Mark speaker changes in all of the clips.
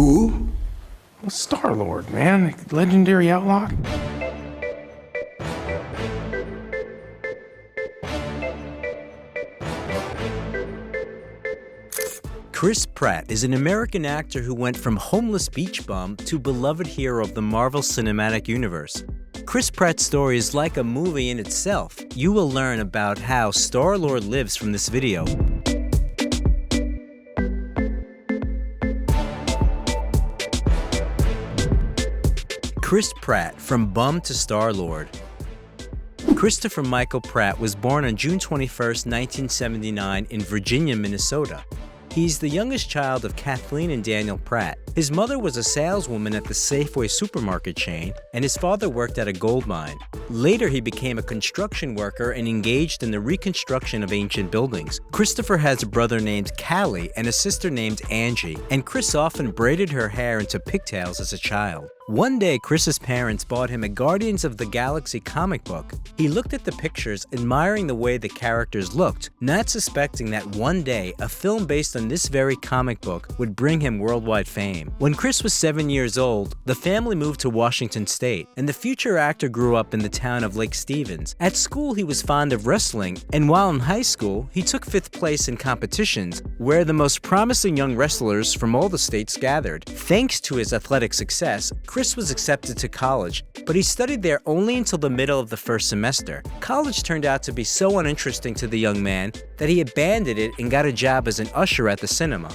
Speaker 1: Who? Well, StarLord, man. Legendary outlaw.
Speaker 2: Chris Pratt is an American actor who went from homeless beach bum to beloved hero of the Marvel Cinematic Universe. Chris Pratt's story is like a movie in itself. You will learn about how StarLord lives from this video. Chris Pratt, from bum to StarLord. Christopher Michael Pratt was born on June 21, 1979 in Virginia, Minnesota. He's the youngest child of Kathleen and Daniel Pratt. His mother was a saleswoman at the Safeway supermarket chain, and his father worked at a gold mine. Later, he became a construction worker and engaged in the reconstruction of ancient buildings. Christopher has a brother named Callie and a sister named Angie, and Chris often braided her hair into pigtails as a child. One day, Chris's parents bought him a Guardians of the Galaxy comic book. He looked at the pictures, admiring the way the characters looked, not suspecting that one day, a film based on this very comic book would bring him worldwide fame. When Chris was 7 years old, the family moved to Washington State, and the future actor grew up in the town of Lake Stevens. At school, he was fond of wrestling, and while in high school, he took 5th place in competitions, where the most promising young wrestlers from all the states gathered. Thanks to his athletic success, Chris was accepted to college, but he studied there only until the middle of the first semester. College turned out to be so uninteresting to the young man that he abandoned it and got a job as an usher at the cinema.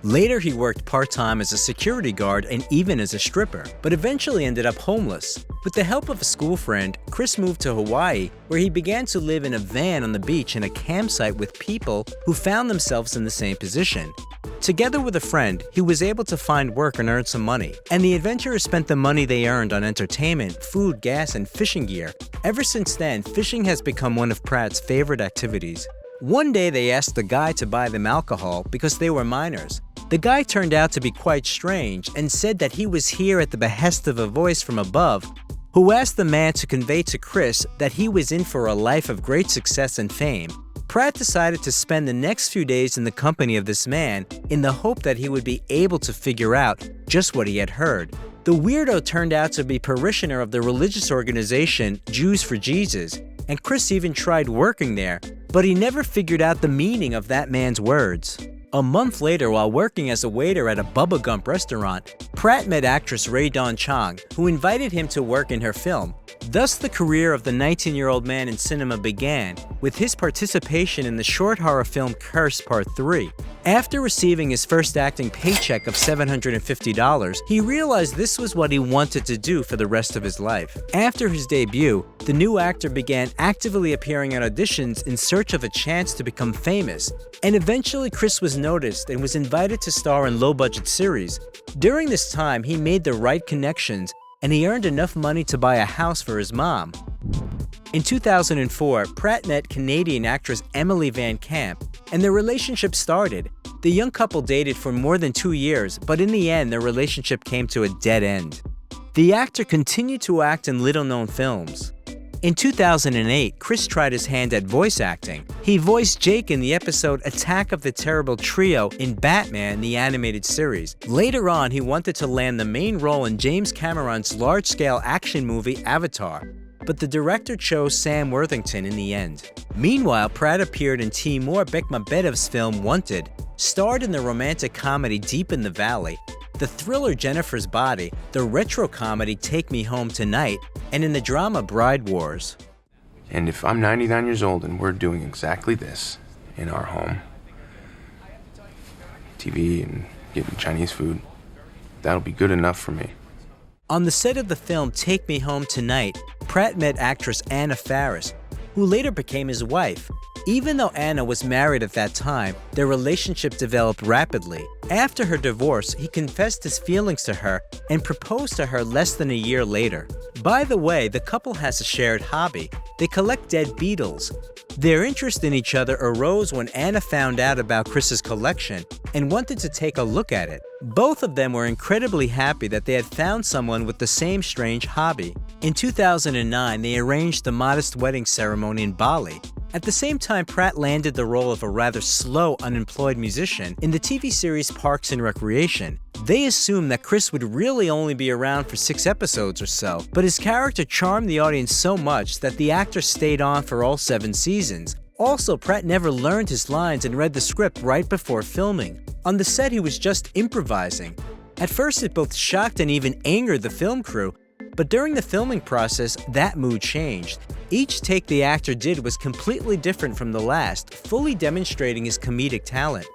Speaker 2: Later, he worked part-time as a security guard and even as a stripper, but eventually ended up homeless. With the help of a school friend, Chris moved to Hawaii, where he began to live in a van on the beach in a campsite with people who found themselves in the same position. Together with a friend, he was able to find work and earn some money, and the adventurers spent the money they earned on entertainment, food, gas, and fishing gear. Ever since then, fishing has become one of Pratt's favorite activities. One day they asked the guy to buy them alcohol because they were minors. The guy turned out to be quite strange and said that he was here at the behest of a voice from above who asked the man to convey to Chris that he was in for a life of great success and fame. Pratt decided to spend the next few days in the company of this man in the hope that he would be able to figure out just what he had heard. The weirdo turned out to be parishioner of the religious organization Jews for Jesus, and Chris even tried working there, but he never figured out the meaning of that man's words. A month later, while working as a waiter at a Bubba Gump restaurant, Pratt met actress Rae Dawn Chong, who invited him to work in her film. Thus, the career of the 19-year-old man in cinema began, with his participation in the short horror film Curse Part 3. After receiving his first acting paycheck of $750, he realized this was what he wanted to do for the rest of his life. After his debut, the new actor began actively appearing at auditions in search of a chance to become famous, and eventually Chris was noticed and was invited to star in low-budget series. During this time, he made the right connections, and he earned enough money to buy a house for his mom. In 2004, Pratt met Canadian actress Emily Van Camp, and their relationship started. The young couple dated for more than 2 years, but in the end, their relationship came to a dead end. The actor continued to act in little-known films. In 2008, Chris tried his hand at voice acting. He voiced Jake in the episode Attack of the Terrible Trio in Batman, the animated series. Later on, he wanted to land the main role in James Cameron's large-scale action movie Avatar, but the director chose Sam Worthington in the end. Meanwhile, Pratt appeared in Timur Bekmambetev's film Wanted, starred in the romantic comedy Deep in the Valley, the thriller Jennifer's Body, the retro comedy Take Me Home Tonight, and in the drama Bride Wars.
Speaker 1: And if I'm 99 years old and we're doing exactly this in our home, TV and getting Chinese food, that'll be good enough for me.
Speaker 2: On the set of the film Take Me Home Tonight, Pratt met actress Anna Faris, who later became his wife. Even though Anna was married at that time, their relationship developed rapidly. After her divorce, he confessed his feelings to her and proposed to her less than a year later. By the way, the couple has a shared hobby. They collect dead beetles. Their interest in each other arose when Anna found out about Chris's collection and wanted to take a look at it. Both of them were incredibly happy that they had found someone with the same strange hobby. In 2009, they arranged the modest wedding ceremony in Bali. At the same time, Pratt landed the role of a rather slow, unemployed musician in the TV series Parks and Recreation. They assumed that Chris would really only be around for 6 episodes or so, but his character charmed the audience so much that the actor stayed on for all 7 seasons. Also, Pratt never learned his lines and read the script right before filming. On the set, he was just improvising. At first, it both shocked and even angered the film crew, but during the filming process, that mood changed. Each take the actor did was completely different from the last, fully demonstrating his comedic talent.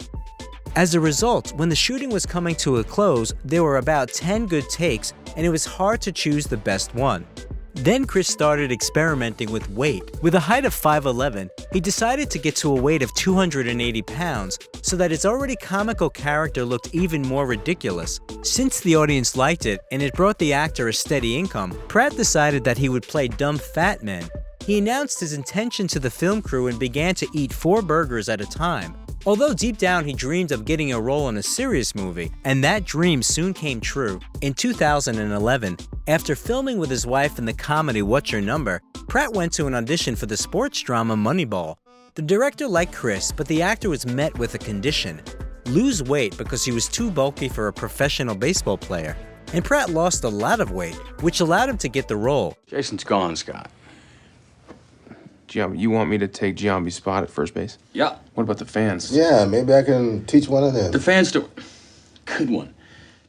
Speaker 2: As a result, when the shooting was coming to a close, there were about 10 good takes, and it was hard to choose the best one. Then Chris started experimenting with weight. With a height of 5'11", he decided to get to a weight of 280 pounds so that his already comical character looked even more ridiculous. Since the audience liked it and it brought the actor a steady income, Pratt decided that he would play dumb fat men. He announced his intention to the film crew and began to eat 4 burgers at a time. Although deep down he dreamed of getting a role in a serious movie, and that dream soon came true. In 2011, after filming with his wife in the comedy What's Your Number, Pratt went to an audition for the sports drama Moneyball. The director liked Chris, but the actor was met with a condition: lose weight because he was too bulky for a professional baseball player. And Pratt lost a lot of weight, which allowed him to get the role.
Speaker 3: Jason's gone, Scott.
Speaker 1: Giambi, you want me to take Giambi's spot at first base?
Speaker 3: Yeah.
Speaker 1: What about the fans?
Speaker 4: Yeah, maybe I can teach one of them.
Speaker 3: The fans do. Good one.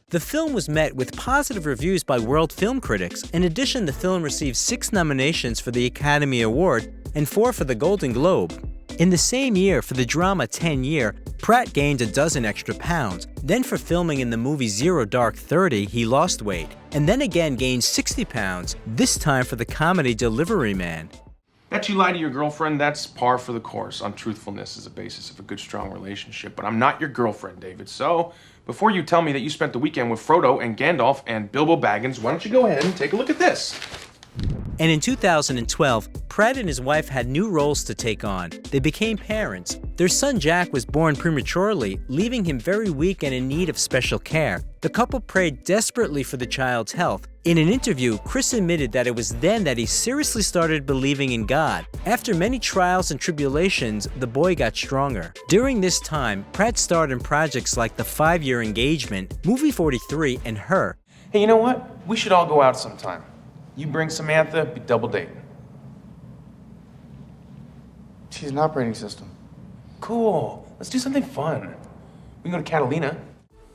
Speaker 2: The film was met with positive reviews by world film critics. In addition, the film received 6 nominations for the Academy Award and 4 for the Golden Globe. In the same year, for the drama 10 Year, Pratt gained a dozen extra pounds. Then for filming in the movie Zero Dark 30, he lost weight. And then again gained 60 pounds, this time for the comedy Delivery Man.
Speaker 1: That you lie to your girlfriend, that's par for the course on truthfulness as a basis of a good, strong relationship. But I'm not your girlfriend, David. So, before you tell me that you spent the weekend with Frodo and Gandalf and Bilbo Baggins, why don't you go ahead and take a look at this?
Speaker 2: And in 2012, Pratt and his wife had new roles to take on. They became parents. Their son Jack was born prematurely, leaving him very weak and in need of special care. The couple prayed desperately for the child's health. In an interview, Chris admitted that it was then that he seriously started believing in God. After many trials and tribulations, the boy got stronger. During this time, Pratt starred in projects like The 5-Year Engagement, Movie 43, and Her.
Speaker 1: Hey, you know what? We should all go out sometime. You bring Samantha, be double dating.
Speaker 5: She's an operating system.
Speaker 1: Cool. Let's do something fun. We can go to Catalina.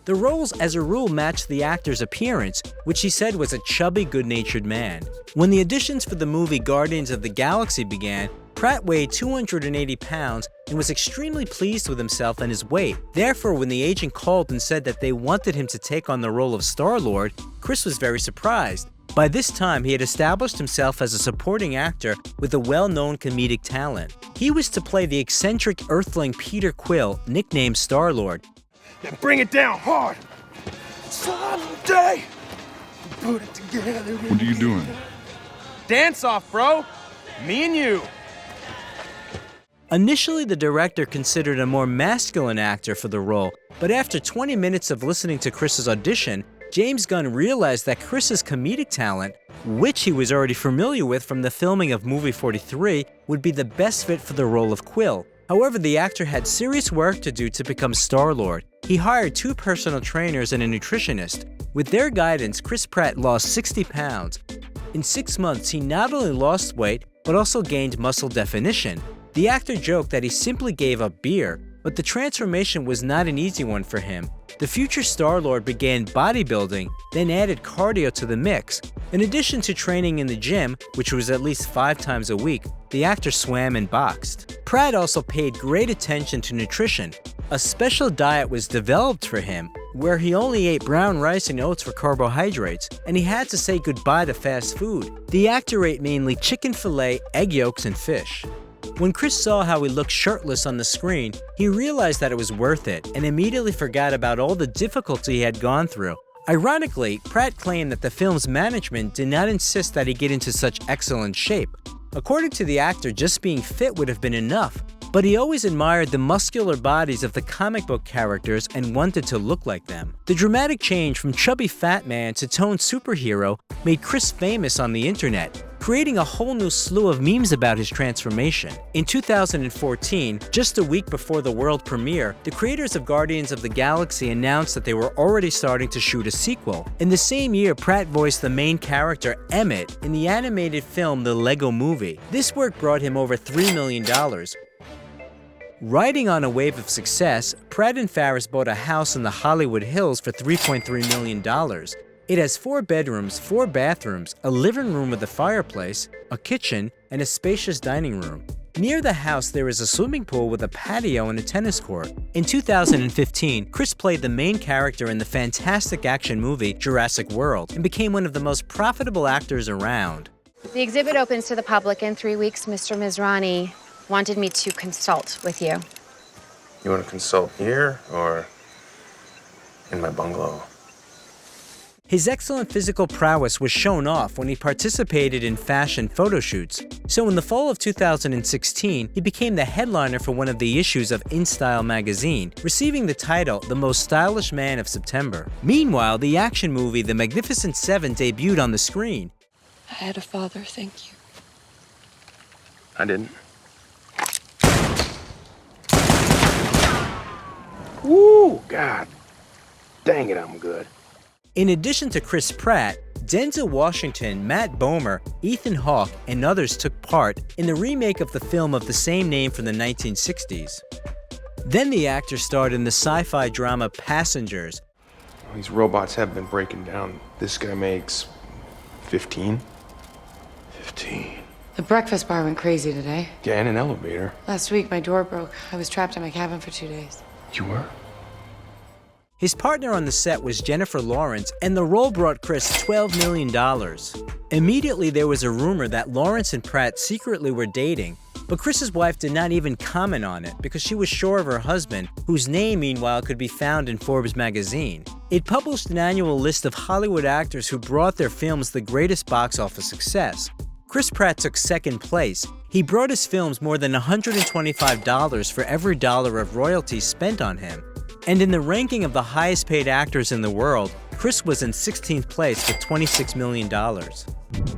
Speaker 2: The roles as a rule matched the actor's appearance, which he said was a chubby, good-natured man. When the auditions for the movie Guardians of the Galaxy began, Pratt weighed 280 pounds and was extremely pleased with himself and his weight. Therefore, when the agent called and said that they wanted him to take on the role of StarLord, Chris was very surprised. By this time, he had established himself as a supporting actor with a well-known comedic talent. He was to play the eccentric Earthling Peter Quill, nicknamed StarLord.
Speaker 6: Now bring it down hard. Someday, put it together.
Speaker 7: What are you doing?
Speaker 6: Dance off, bro. Me and you.
Speaker 2: Initially, the director considered a more masculine actor for the role, but after 20 minutes of listening to Chris's audition, James Gunn realized that Chris's comedic talent, which he was already familiar with from the filming of Movie 43, would be the best fit for the role of Quill. However, the actor had serious work to do to become StarLord. He hired 2 personal trainers and a nutritionist. With their guidance, Chris Pratt lost 60 pounds. In 6 months, he not only lost weight, but also gained muscle definition. The actor joked that he simply gave up beer, but the transformation was not an easy one for him. The future StarLord began bodybuilding, then added cardio to the mix. In addition to training in the gym, which was at least 5 times a week, the actor swam and boxed. Pratt also paid great attention to nutrition. A special diet was developed for him, where he only ate brown rice and oats for carbohydrates, and he had to say goodbye to fast food. The actor ate mainly chicken fillet, egg yolks, and fish. When Chris saw how he looked shirtless on the screen, he realized that it was worth it and immediately forgot about all the difficulty he had gone through. Ironically, Pratt claimed that the film's management did not insist that he get into such excellent shape. According to the actor, just being fit would have been enough, but he always admired the muscular bodies of the comic book characters and wanted to look like them. The dramatic change from chubby fat man to toned superhero made Chris famous on the internet. creating a whole new slew of memes about his transformation. In 2014, just a week before the world premiere, the creators of Guardians of the Galaxy announced that they were already starting to shoot a sequel. In the same year, Pratt voiced the main character, Emmett, in the animated film The Lego Movie. This work brought him over $3 million. Riding on a wave of success, Pratt and Farris bought a house in the Hollywood Hills for $3.3 million. It has 4 bedrooms, 4 bathrooms, a living room with a fireplace, a kitchen, and a spacious dining room. Near the house, there is a swimming pool with a patio and a tennis court. In 2015, Chris played the main character in the fantastic action movie Jurassic World and became one of the most profitable actors around.
Speaker 7: The exhibit opens to the public in 3 weeks. Mr. Mizrani wanted me to consult with you.
Speaker 1: You want to consult here or in my bungalow?
Speaker 2: His excellent physical prowess was shown off when he participated in fashion photo shoots. So in the fall of 2016, he became the headliner for one of the issues of InStyle magazine, receiving the title The Most Stylish Man of September. Meanwhile, the action movie The Magnificent Seven debuted on the screen.
Speaker 8: I had a father, thank you.
Speaker 1: I didn't. Woo! God dang it, I'm good.
Speaker 2: In addition to Chris Pratt, Denzel Washington, Matt Bomer, Ethan Hawke, and others took part in the remake of the film of the same name from the 1960s. Then the actor starred in the sci-fi drama Passengers.
Speaker 1: These robots have been breaking down. This guy makes 15. 15.
Speaker 8: The breakfast bar went crazy today.
Speaker 1: Yeah, in an elevator.
Speaker 8: Last week, my door broke. I was trapped in my cabin for 2 days.
Speaker 1: You were?
Speaker 2: His partner on the set was Jennifer Lawrence, and the role brought Chris $12 million. Immediately, there was a rumor that Lawrence and Pratt secretly were dating, but Chris's wife did not even comment on it because she was sure of her husband, whose name, meanwhile, could be found in Forbes magazine. It published an annual list of Hollywood actors who brought their films the greatest box office success. Chris Pratt took second place. He brought his films more than $125 for every dollar of royalties spent on him. And in the ranking of the highest paid actors in the world, Chris was in 16th place with $26 million.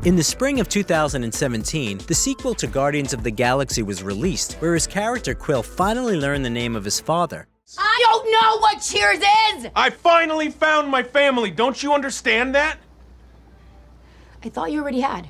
Speaker 2: In the spring of 2017, the sequel to Guardians of the Galaxy was released, where his character Quill finally learned the name of his father.
Speaker 9: I don't know what Cheers is!
Speaker 1: I finally found my family. Don't you understand that?
Speaker 9: I thought you already had.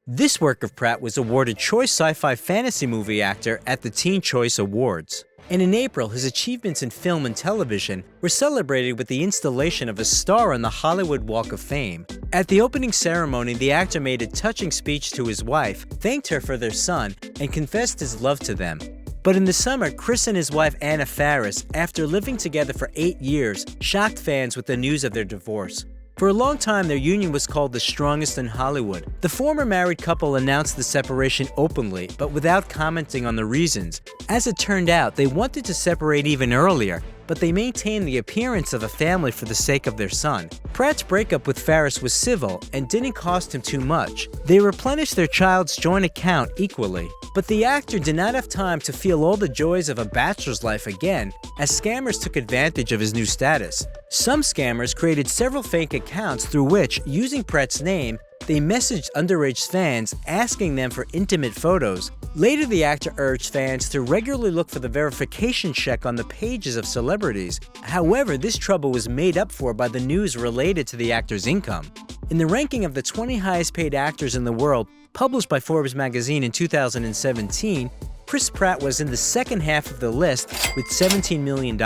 Speaker 2: This work of Pratt was awarded Choice Sci-Fi Fantasy Movie Actor at the Teen Choice Awards. And in April, his achievements in film and television were celebrated with the installation of a star on the Hollywood Walk of Fame. At the opening ceremony, the actor made a touching speech to his wife, thanked her for their son, and confessed his love to them. But in the summer, Chris and his wife Anna Faris, after living together for 8 years, shocked fans with the news of their divorce. For a long time, their union was called the strongest in Hollywood. The former married couple announced the separation openly, but without commenting on the reasons. As it turned out, they wanted to separate even earlier, but they maintained the appearance of a family for the sake of their son. Pratt's breakup with Faris was civil and didn't cost him too much. They replenished their child's joint account equally. But the actor did not have time to feel all the joys of a bachelor's life again, as scammers took advantage of his new status. Some scammers created several fake accounts through which, using Pratt's name, they messaged underage fans asking them for intimate photos. Later, the actor urged fans to regularly look for the verification check on the pages of celebrities. However, this trouble was made up for by the news related to the actor's income. In the ranking of the 20 highest paid actors in the world, published by Forbes magazine in 2017, Chris Pratt was in the second half of the list with $17 million.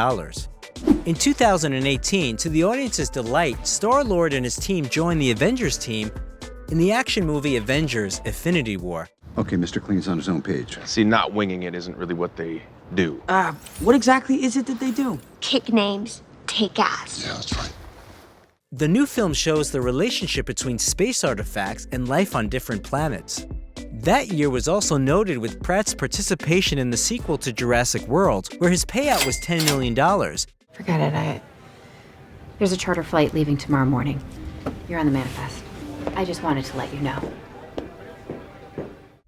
Speaker 2: In 2018, to the audience's delight, StarLord and his team joined the Avengers team in the action movie Avengers: Infinity War.
Speaker 10: Okay, Mr. Clean's on his own page.
Speaker 1: See, not winging it isn't really what they do.
Speaker 11: What exactly is it that they do?
Speaker 9: Kick names, take ass.
Speaker 4: Yeah, that's right.
Speaker 2: The new film shows the relationship between space artifacts and life on different planets. That year was also noted with Pratt's participation in the sequel to Jurassic World, where his payout was $10 million.
Speaker 7: Forget it. There's a charter flight leaving tomorrow morning. You're on the manifest. I just wanted to let you know.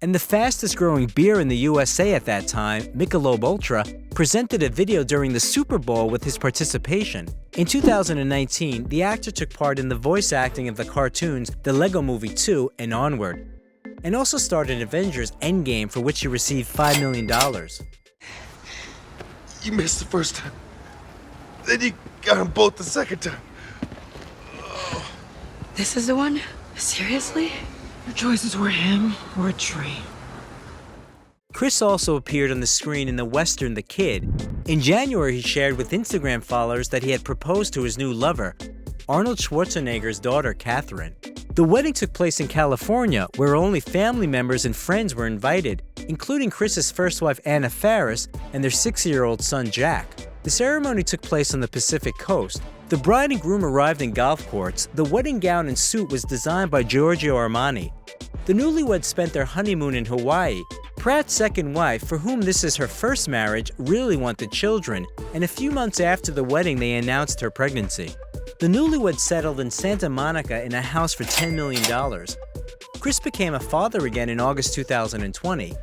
Speaker 2: And the fastest growing beer in the USA at that time, Michelob Ultra, presented a video during the Super Bowl with his participation. In 2019, the actor took part in the voice acting of the cartoons The Lego Movie 2 and Onward, and also starred in Avengers Endgame, for which he received $5 million.
Speaker 6: You missed the first time. Then you got them both the second time.
Speaker 8: This is the one? Seriously?
Speaker 11: Your choices were him or a tree.
Speaker 2: Chris also appeared on the screen in the western The Kid. In January, he shared with Instagram followers that he had proposed to his new lover, Arnold Schwarzenegger's daughter, Catherine. The wedding took place in California, where only family members and friends were invited, including Chris's first wife, Anna Faris, and their 6-year-old son, Jack. The ceremony took place on the Pacific Coast. The bride and groom arrived in golf courts. The wedding gown and suit was designed by Giorgio Armani. The newlyweds spent their honeymoon in Hawaii. Pratt's second wife, for whom this is her first marriage, really wanted children, and a few months after the wedding they announced her pregnancy. The newlyweds settled in Santa Monica in a house for $10 million. Chris became a father again in August 2020.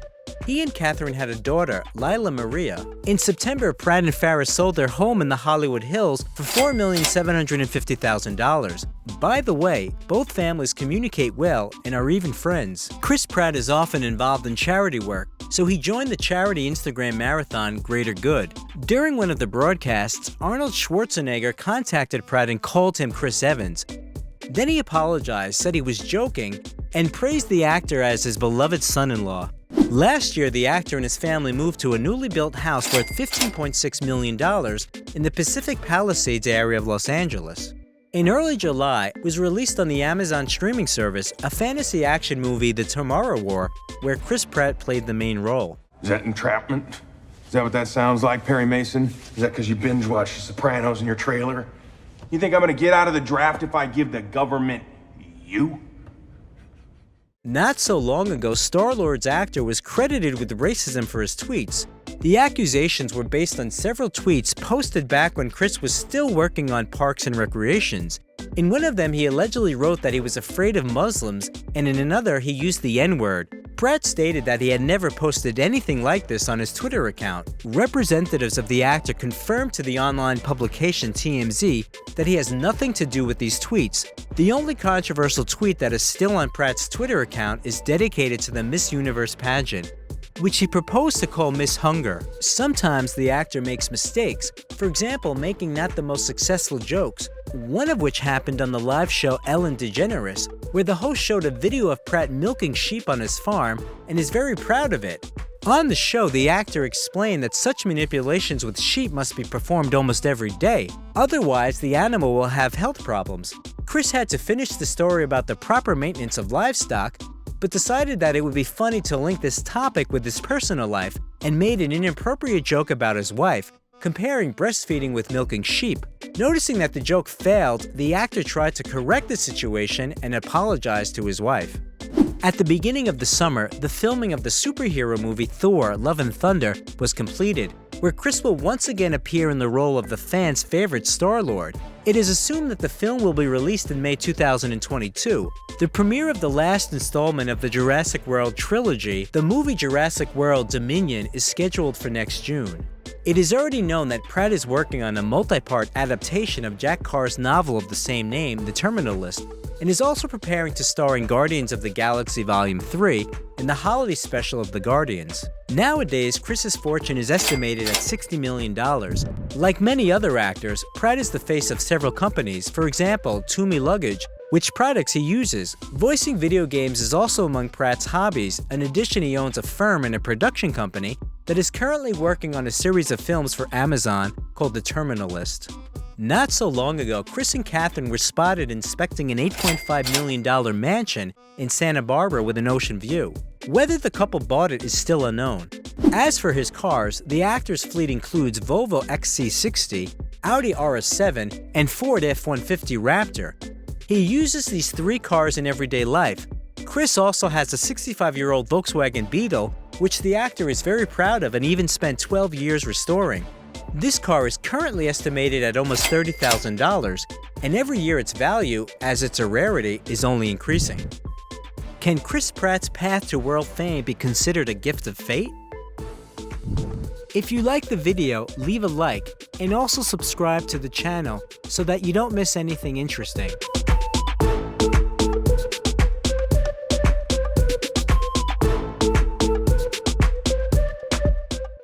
Speaker 2: He and Catherine had a daughter, Lila Maria. In September, Pratt and Faris sold their home in the Hollywood Hills for $4,750,000. By the way, both families communicate well and are even friends. Chris Pratt is often involved in charity work, so he joined the charity Instagram marathon Greater Good. During one of the broadcasts, Arnold Schwarzenegger contacted Pratt and called him Chris Evans. Then he apologized, said he was joking, and praised the actor as his beloved son-in-law. Last year, the actor and his family moved to a newly built house worth $15.6 million in the Pacific Palisades area of Los Angeles. In early July, was released on the Amazon streaming service a fantasy action movie, The Tomorrow War, where Chris Pratt played the main role.
Speaker 1: Is that entrapment? Is that what that sounds like, Perry Mason? Is that because you binge-watched The Sopranos in your trailer? You think I'm gonna get out of the draft if I give the government you?
Speaker 2: Not so long ago, StarLord's actor was credited with racism for his tweets. The accusations were based on several tweets posted back when Chris was still working on Parks and Recreations. In one of them, he allegedly wrote that he was afraid of Muslims, and in another, he used the N-word. Pratt stated that he had never posted anything like this on his Twitter account. Representatives of the actor confirmed to the online publication TMZ that he has nothing to do with these tweets. The only controversial tweet that is still on Pratt's Twitter account is dedicated to the Miss Universe pageant, which he proposed to call Miss Hunger. Sometimes the actor makes mistakes, for example, making not the most successful jokes, one of which happened on the live show Ellen DeGeneres, where the host showed a video of Pratt milking sheep on his farm and is very proud of it. On the show, the actor explained that such manipulations with sheep must be performed almost every day, otherwise the animal will have health problems. Chris had to finish the story about the proper maintenance of livestock, but decided that it would be funny to link this topic with his personal life and made an inappropriate joke about his wife, comparing breastfeeding with milking sheep. Noticing that the joke failed, the actor tried to correct the situation and apologized to his wife. At the beginning of the summer, the filming of the superhero movie Thor: Love and Thunder was completed, where Chris will once again appear in the role of the fans' favorite StarLord. It is assumed that the film will be released in May 2022. The premiere of the last installment of the Jurassic World trilogy, the movie Jurassic World Dominion, is scheduled for next June. It is already known that Pratt is working on a multi-part adaptation of Jack Carr's novel of the same name, The Terminal List, and is also preparing to star in Guardians of the Galaxy Volume 3 and the holiday special of The Guardians. Nowadays, Chris's fortune is estimated at $60 million. Like many other actors, Pratt is the face of several companies, for example, Toomey Luggage, which products he uses. Voicing video games is also among Pratt's hobbies. In addition, he owns a firm and a production company that is currently working on a series of films for Amazon called The Terminal List. Not so long ago, Chris and Catherine were spotted inspecting an $8.5 million mansion in Santa Barbara with an ocean view. Whether the couple bought it is still unknown. As for his cars, the actor's fleet includes Volvo XC60, Audi RS7, and Ford F-150 Raptor. He uses these 3 cars in everyday life. Chris also has a 65-year-old Volkswagen Beetle, which the actor is very proud of and even spent 12 years restoring. This car is currently estimated at almost $30,000, and every year its value, as it's a rarity, is only increasing. Can Chris Pratt's path to world fame be considered a gift of fate? If you like the video, leave a like and also subscribe to the channel so that you don't miss anything interesting.